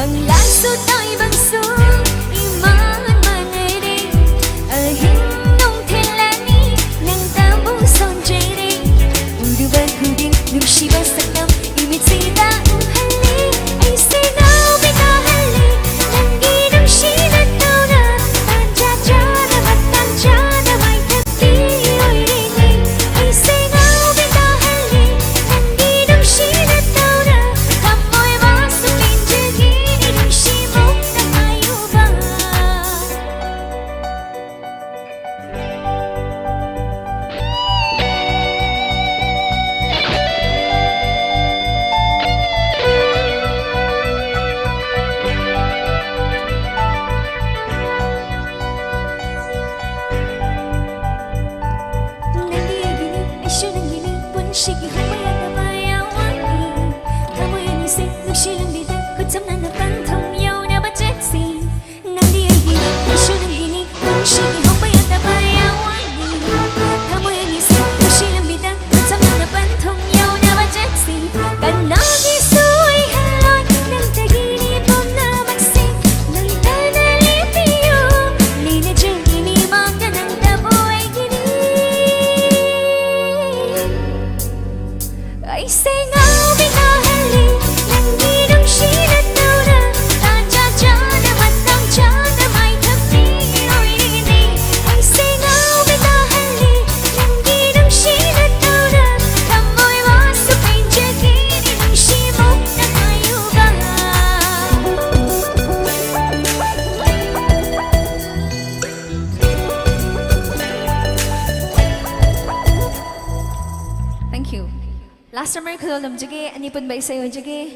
Banglaso tay bangso iman manere ahing nong telani nang tamu sonjere uruban huding nushiba sakam imitsida uhali ay senaw bitahali nangi nushina tauna tanjajana matanjana may tapi oirini ay senaw bitahali nangi nushina tauna kamoy masupin jagini nushimo na ayuba. Shiki humaya na bayawani kamoy ni se nagsilang bida kutsam na napantong yaw na bajetsi nandi ay gini isyong gini shiki humaya na bayawani kamoy ni se nagsilang bida kutsam na napantong yaw na bajetsi kanagi suy halon ng tagini pom na magsing ng tanalitiyo ninadyan gini mga ng tabo ay gini ay sengaw binahali nangi nushina tauna tanjajana matanjana may tapi oirini ay sengaw binahali nangi nushina tauna kamoy masupin jagini nushimo na ayuba. Thank you. Last summer ko namjige ani pun ba isayo jige